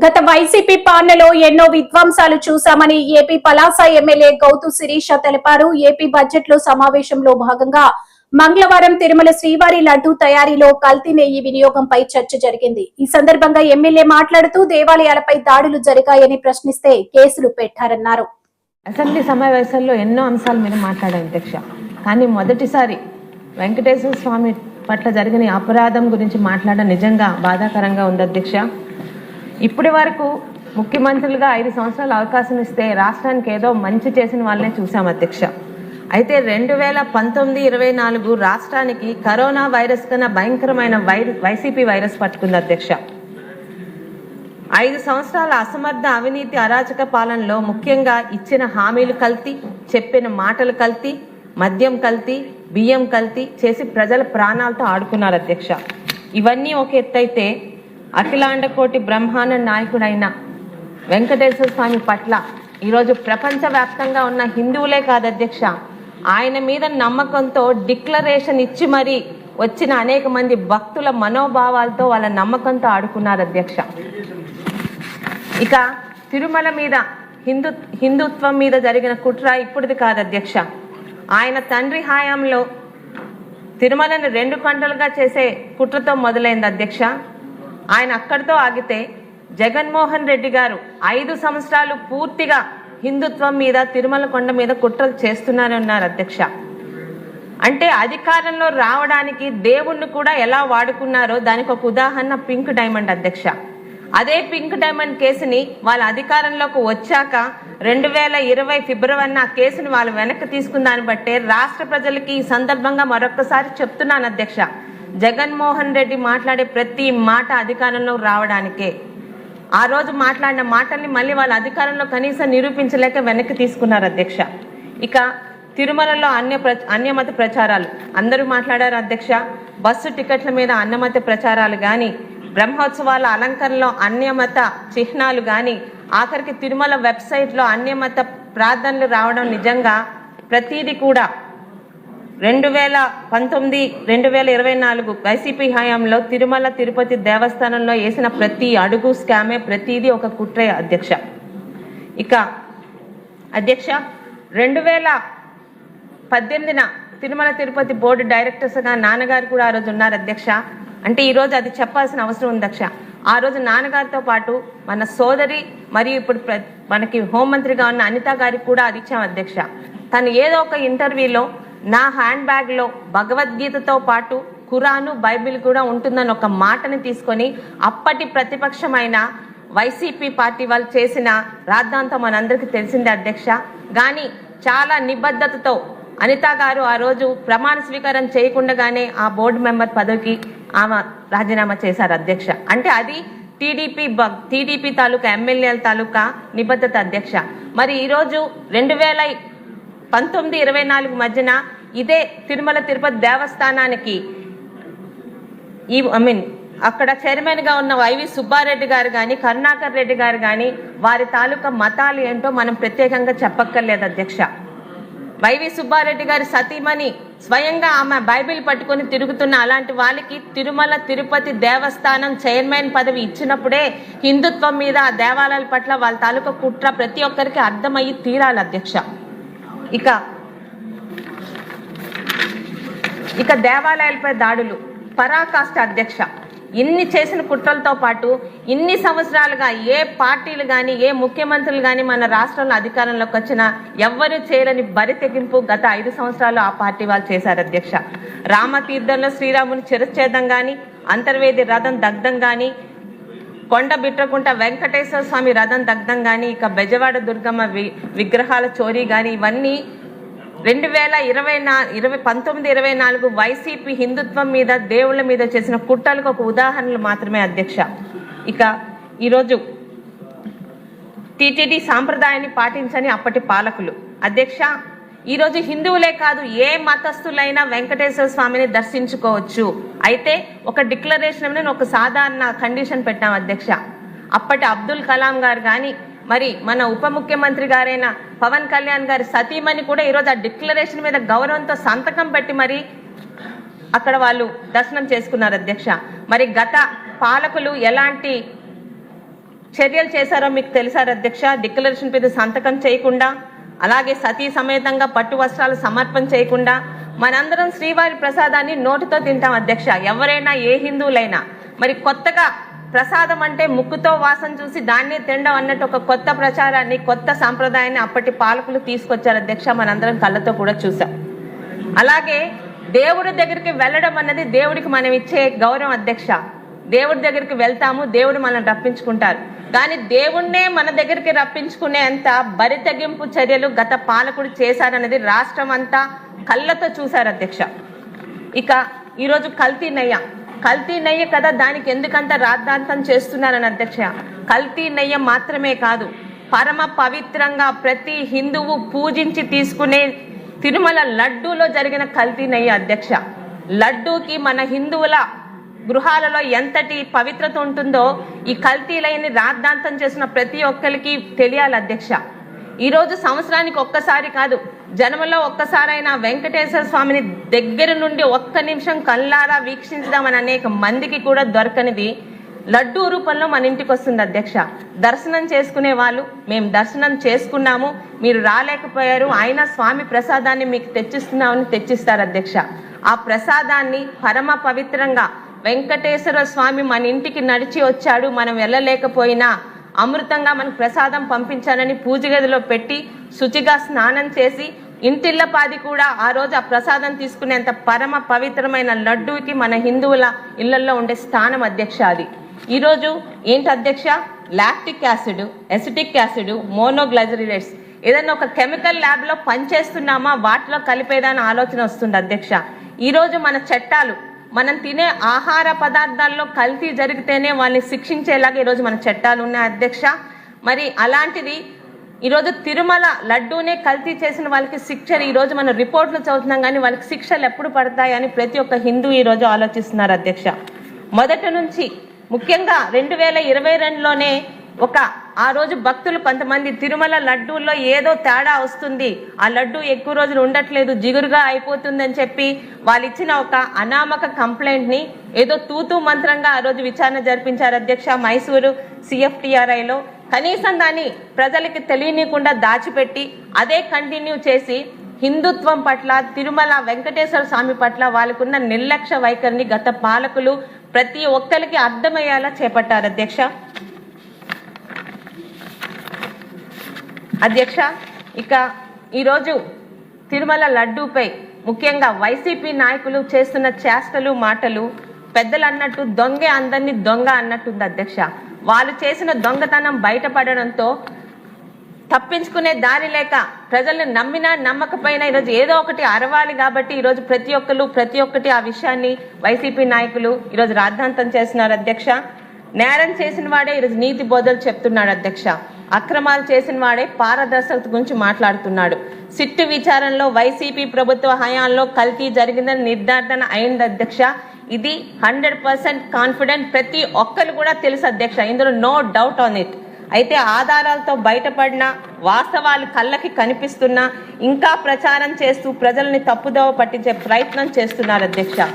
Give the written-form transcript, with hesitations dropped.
గత వైసీపీ పాలనలో ఎన్నో విధ్వంసాలు చూశామని ఏపీ పలాస ఎమ్మెల్యే గౌతు శిరీష తెలిపారు. ఏపీ బడ్జెట్ లో సమావేశంలో భాగంగా మంగళవారం తిరుమల శ్రీవారి లడ్డూ తయారీలో కల్తీ నెయ్యి వినియోగంపై చర్చ జరిగింది. ఈ సందర్భంగా ఎమ్మెల్యే మాట్లాడుతూ దేవాలయాలపై దాడులు జరిగాయని ప్రశ్నిస్తే కేసులు పెట్టారన్నారు. అసెంబ్లీ సమావేశాల్లో ఎన్నో అంశాలు మీరు మాట్లాడారు అధ్యక్ష. కానీ మొదటిసారి వెంకటేశ్వర స్వామి పట్ల జరిగిన అపరాధం గురించి మాట్లాడడం నిజంగా బాధాకరంగా ఉంది అధ్యక్ష. ఇప్పటి వరకు ముఖ్యమంత్రులుగా 5 సంవత్సరాలు అవకాశం ఇస్తే రాష్ట్రానికి ఏదో మంచి చేసిన వాళ్ళనే చూసాం అధ్యక్ష. అయితే 2019-24 రాష్ట్రానికి కరోనా వైరస్ కన్నా భయంకరమైన వైసీపీ వైరస్ పట్టుకుంది అధ్యక్ష. 5 సంవత్సరాల అసమర్థ అవినీతి అరాచక పాలనలో ముఖ్యంగా ఇచ్చిన హామీలు కల్తీ, చెప్పిన మాటలు కల్తీ, మద్యం కల్తీ, బియ్యం కల్తీ చేసి ప్రజల ప్రాణాలతో ఆడుకున్నారు అధ్యక్ష. ఇవన్నీ ఒక ఎత్తైతే అఖిలాండ కోటి బ్రహ్మాండ నాయకుడైన వెంకటేశ్వర స్వామి పట్ల ఈరోజు ప్రపంచవ్యాప్తంగా ఉన్న హిందువులే కాదు అధ్యక్ష, ఆయన మీద నమ్మకంతో డిక్లరేషన్ ఇచ్చి మరీ వచ్చిన అనేక మంది భక్తుల మనోభావాలతో వాళ్ళ నమ్మకంతో ఆడుకున్నారు అధ్యక్ష. ఇక తిరుమల మీద హిందుత్వం మీద జరిగిన కుట్ర ఇప్పుడుది కాదు అధ్యక్ష. ఆయన తండ్రి హయాంలో తిరుమలను 2 గంటలుగా చేసే కుట్రతో మొదలైంది అధ్యక్ష. ఆయన అక్కడితో ఆగితే జగన్మోహన్ రెడ్డి గారు 5 సంవత్సరాలు పూర్తిగా హిందుత్వం మీద తిరుమల కొండ మీద కుట్రలు చేస్తున్నారని ఉన్నారు అధ్యక్ష. అంటే అధికారంలో రావడానికి దేవుణ్ణి కూడా ఎలా వాడుకున్నారో దానికి ఒక ఉదాహరణ పింక్ డైమండ్ అధ్యక్ష. అదే పింక్ డైమండ్ కేసుని వాళ్ళ అధికారంలోకి వచ్చాక 2020 ఫిబ్రవరిన ఆ కేసుని వాళ్ళు వెనక్కి తీసుకున్న దాన్ని బట్టే రాష్ట్ర ప్రజలకి ఈ సందర్భంగా మరొకసారి చెప్తున్నాను అధ్యక్ష, జగన్మోహన్ రెడ్డి మాట్లాడే ప్రతి మాట అధికారంలో రావడానికే. ఆ రోజు మాట్లాడిన మాటల్ని మళ్ళీ వాళ్ళ అధికారంలో కనీసం నిరూపించలేక వెనక్కి తీసుకున్నారు అధ్యక్ష. ఇక తిరుమలలో అన్యమత ప్రచారాలు అందరూ మాట్లాడారు అధ్యక్ష. బస్సు టికెట్ల మీద అన్యమత ప్రచారాలు కానీ, బ్రహ్మోత్సవాల అలంకరణలో అన్యమత చిహ్నాలు కానీ, ఆఖరికి తిరుమల వెబ్సైట్లో అన్యమత ప్రార్థనలు రావడం నిజంగా ప్రతిదీ కూడా 2019-2024 వైసీపీ హయాంలో తిరుమల తిరుపతి దేవస్థానంలో వేసిన ప్రతి అడుగు స్కామే, ప్రతిదీ ఒక కుట్రే అధ్యక్ష. ఇక అధ్యక్ష 2018న తిరుమల తిరుపతి బోర్డు డైరెక్టర్స్గా నాన్నగారు కూడా ఆ రోజు ఉన్నారు అధ్యక్ష. అంటే ఈరోజు అది చెప్పాల్సిన అవసరం ఉంది అధ్యక్ష. ఆ రోజు నాన్నగారితో పాటు మన సోదరి మరియు ఇప్పుడు మనకి హోంమంత్రిగా ఉన్న అనిత గారికి కూడా అది ఇచ్చాం అధ్యక్ష. తను ఏదో ఒక ఇంటర్వ్యూలో నా హ్యాండ్ బ్యాగ్లో భగవద్గీతతో పాటు ఖురాను, బైబిల్ కూడా ఉంటుందని ఒక మాటని తీసుకొని అప్పటి ప్రతిపక్షమైన వైసీపీ పార్టీ వాళ్ళు చేసిన రాద్ధాంతం మనందరికీ తెలిసిందే అధ్యక్ష. కానీ చాలా నిబద్ధతతో అనిత గారు ఆ రోజు ప్రమాణ స్వీకారం చేయకుండానే ఆ బోర్డు మెంబర్ పదవికి ఆమె రాజీనామా చేశారు అధ్యక్ష. అంటే అది టీడీపీ తాలూకా ఎమ్మెల్యేల తాలూకా నిబద్ధత అధ్యక్ష. మరి ఈరోజు 2019-24 మధ్యన ఇదే తిరుమల తిరుపతి దేవస్థానానికి అక్కడ చైర్మన్ గా ఉన్న వైవి సుబ్బారెడ్డి గారు కానీ, కరుణాకర్ రెడ్డి గారు కానీ వారి తాలూకా మతాలు ఏంటో మనం ప్రత్యేకంగా చెప్పక్కర్లేదు అధ్యక్ష. వైవి సుబ్బారెడ్డి గారి సతీమణి స్వయంగా ఆమె బైబిల్ పట్టుకొని తిరుగుతున్న అలాంటి వాళ్ళకి తిరుమల తిరుపతి దేవస్థానం చైర్మన్ పదవి ఇచ్చినప్పుడే హిందుత్వం మీద ఆ దేవాలయాల పట్ల వాళ్ళ తాలూకా కుట్ర ప్రతి ఒక్కరికి అర్థమయ్యి తీరాలి అధ్యక్ష. ఇక దేవాలయాలపై దాడులు పరాకాష్ట అధ్యక్ష. ఇన్ని చేసిన కుట్రలతో పాటు ఇన్ని సంవత్సరాలుగా ఏ పార్టీలు కానీ, ఏ ముఖ్యమంత్రులు కానీ మన రాష్ట్రంలో అధికారంలోకి వచ్చినా ఎవ్వరూ చేయలేని బరి తెగింపు గత 5 సంవత్సరాలు ఆ పార్టీ వాళ్ళు చేశారు అధ్యక్ష. రామతీర్థంలో శ్రీరాముని చిరచ్ఛేదం కానీ, అంతర్వేది రథం దగ్ధం కానీ, కొండ బిట్రకుంట వెంకటేశ్వర స్వామి రథం దగ్ధం కానీ, ఇక బెజవాడ దుర్గమ్మ విగ్రహాల చోరీ కానీ, ఇవన్నీ 2019-24 వైసీపీ హిందుత్వం మీద, దేవుళ్ళ మీద చేసిన కుట్రలకు ఒక ఉదాహరణలు మాత్రమే అధ్యక్ష. ఇక ఈరోజు టీటీడీ సాంప్రదాయాన్ని పాటించని అప్పటి పాలకులు అధ్యక్ష. ఈరోజు హిందువులే కాదు ఏ మతస్థులైనా వెంకటేశ్వర స్వామిని దర్శించుకోవచ్చు. అయితే ఒక డిక్లరేషన్ మీద ఒక సాధారణ కండిషన్ పెట్టాం అధ్యక్ష. అప్పటి అబ్దుల్ కలాం గారు కానీ, మరి మన ఉప ముఖ్యమంత్రి గారైన పవన్ కళ్యాణ్ గారి సతీమణి కూడా ఈరోజు ఆ డిక్లరేషన్ మీద గౌరవంతో సంతకం పెట్టి మరి అక్కడ వాళ్ళు దర్శనం చేసుకున్నారు అధ్యక్ష. మరి గత పాలకులు ఎలాంటి చర్యలు చేశారో మీకు తెలుసా అధ్యక్ష? డిక్లరేషన్ మీద సంతకం చేయకుండా, అలాగే సతీ సమేతంగా పట్టు వస్త్రాలు సమర్పణ చేయకుండా మనందరం శ్రీవారి ప్రసాదాన్ని నోటితో తింటాం అధ్యక్ష, ఎవరైనా ఏ హిందువులైనా. మరి కొత్తగా ప్రసాదం అంటే ముక్కుతో వాసన చూసి దాన్నే తినడం అన్నట్టు ఒక కొత్త ప్రచారాన్ని, కొత్త సాంప్రదాయాన్ని అప్పటి పాలకులు తీసుకొచ్చారు అధ్యక్ష, మనందరం కళ్ళతో కూడా చూసాం. అలాగే దేవుడి దగ్గరికి వెళ్ళడం అన్నది దేవుడికి మనం ఇచ్చే గౌరవం అధ్యక్ష. దేవుడి దగ్గరికి వెళ్తాము, దేవుడు మనల్ని రప్పించుకుంటారు. కానీ దేవుణ్ణే మన దగ్గరికి రప్పించుకునేంత బరితెగింపు చర్యలు గత పాలకుడు చేశారనేది రాష్ట్రం అంతా కళ్ళతో చూశారు అధ్యక్ష. ఇక ఈరోజు కల్తీ నెయ్యి కదా, దానికి ఎందుకంత రాద్ధాంతం చేస్తున్నారని అధ్యక్ష. కల్తీ నెయ్యి మాత్రమే కాదు, పరమ పవిత్రంగా ప్రతి హిందువు పూజించి తీసుకునే తిరుమల లడ్డూలో జరిగిన కల్తీ నెయ్యి అధ్యక్ష. లడ్డూకి మన హిందువుల గృహాలలో ఎంతటి పవిత్రత ఉంటుందో ఈ కల్తీలైన రాద్ధాంతం చేసిన ప్రతి ఒక్కరికి తెలియాలి అధ్యక్ష. ఈరోజు సంవత్సరానికి ఒక్కసారి కాదు, జన్మలో ఒక్కసారైనా వెంకటేశ్వర స్వామిని దగ్గర నుండి ఒక్క నిమిషం కళ్ళారా వీక్షించుదామని అనేక మందికి కూడా దొరకనిది లడ్డూ రూపంలో మన ఇంటికి వస్తుంది అధ్యక్ష. దర్శనం చేసుకునే వాళ్ళు, మేము దర్శనం చేసుకున్నాము, మీరు రాలేకపోయారు, అయినా స్వామి ప్రసాదాన్ని మీకు తెచ్చిస్తున్నామని తెచ్చిస్తారు అధ్యక్ష. ఆ ప్రసాదాన్ని పరమ పవిత్రంగా వెంకటేశ్వర స్వామి మన ఇంటికి నడిచి వచ్చాడు, మనం వెళ్ళలేకపోయినా అమృతంగా మనకు ప్రసాదం పంపించానని పూజ గదిలో పెట్టి శుచిగా స్నానం చేసి ఇంటిల్లపాది కూడా ఆ రోజు ఆ ప్రసాదం తీసుకునేంత పరమ పవిత్రమైన లడ్డూకి మన హిందువుల ఇళ్లలో ఉండే స్థానం అధ్యక్ష. అది ఈరోజు ఏంటి అధ్యక్ష? లాక్టిక్ యాసిడ్, ఎసిటిక్ యాసిడ్, మోనోగ్లైజరేట్స్ ఏదైనా ఒక కెమికల్ ల్యాబ్ లో పనిచేస్తున్నామా వాటిలో కలిపేదని ఆలోచన వస్తుంది అధ్యక్ష. ఈరోజు మన చట్టాలు, మనం తినే ఆహార పదార్థాల్లో కల్తీ జరిగితేనే వాళ్ళని శిక్షించేలాగా ఈరోజు మన చట్టాలు ఉన్నాయి అధ్యక్ష. మరి అలాంటిది ఈరోజు తిరుమల లడ్డూనే కల్తీ చేసిన వాళ్ళకి శిక్షలు ఈరోజు మనం రిపోర్ట్లు చదువుతున్నాం, కానీ వాళ్ళకి శిక్షలు ఎప్పుడు పడతాయని ప్రతి ఒక్క హిందూ ఈరోజు ఆలోచిస్తున్నారు అధ్యక్ష. మొదటి నుంచి ముఖ్యంగా 2022లోనే ఆ రోజు భక్తులు కొంతమంది తిరుమల లడ్డూల్లో ఏదో తేడా వస్తుంది, ఆ లడ్డూ ఎక్కువ రోజులు ఉండట్లేదు, జిగురుగా అయిపోతుందని చెప్పి వాళ్ళు ఇచ్చిన ఒక అనామక కంప్లైంట్ ని ఏదో తూతూ మంత్రంగా ఆ రోజు విచారణ జరిపించారు అధ్యక్ష మైసూరు CFTRIలో. కనీసం దాన్ని ప్రజలకి తెలియనికుండా దాచిపెట్టి అదే కంటిన్యూ చేసి హిందుత్వం పట్ల, తిరుమల వెంకటేశ్వర స్వామి పట్ల వాళ్ళకున్న నిర్లక్ష్య వైఖరిని గత పాలకులు ప్రతి ఒక్కరికి అర్థమయ్యేలా చేపట్టారు అధ్యక్ష. ఇక ఈరోజు తిరుమల లడ్డూపై ముఖ్యంగా వైసీపీ నాయకులు చేస్తున్న చేష్టలు, మాటలు పెద్దలు అన్నట్టు దొంగే అందరినీ దొంగ అన్నట్టుంది అధ్యక్ష. వాళ్ళు చేసిన దొంగతనం బయటపడడంతో తప్పించుకునే దారి లేక ప్రజల్ని నమ్మినా నమ్మకపోయినా ఈరోజు ఏదో ఒకటి అరవాలి కాబట్టి ఈరోజు ప్రతి ఒక్కటి ఆ విషయాన్ని వైసీపీ నాయకులు ఈరోజు రాద్ధాంతం చేస్తున్నారు అధ్యక్ష. నేరం చేసిన వాడే ఈరోజు నీతి బోధలు చెప్తున్నాడు అధ్యక్ష. అక్రమాలు చేసిన వాడే పారదర్శకత గురించి మాట్లాడుతున్నాడు. సిట్టు విచారణలో వైసీపీ ప్రభుత్వ హయాంలో కల్తీ జరిగిందని నిర్ధారణ అయింది అధ్యక్ష. ఇది 100% కాన్ఫిడెంట్, ప్రతి ఒక్కరు కూడా తెలుసు అధ్యక్ష, ఇందులో నో డౌట్ ఆన్ ఇట్. అయితే ఆధారాలతో బయటపడిన వాస్తవాలు కళ్ళకి కనిపిస్తున్నా ఇంకా ప్రచారం చేస్తూ ప్రజల్ని తప్పుదోవ పట్టించే ప్రయత్నం చేస్తున్నారు అధ్యక్ష.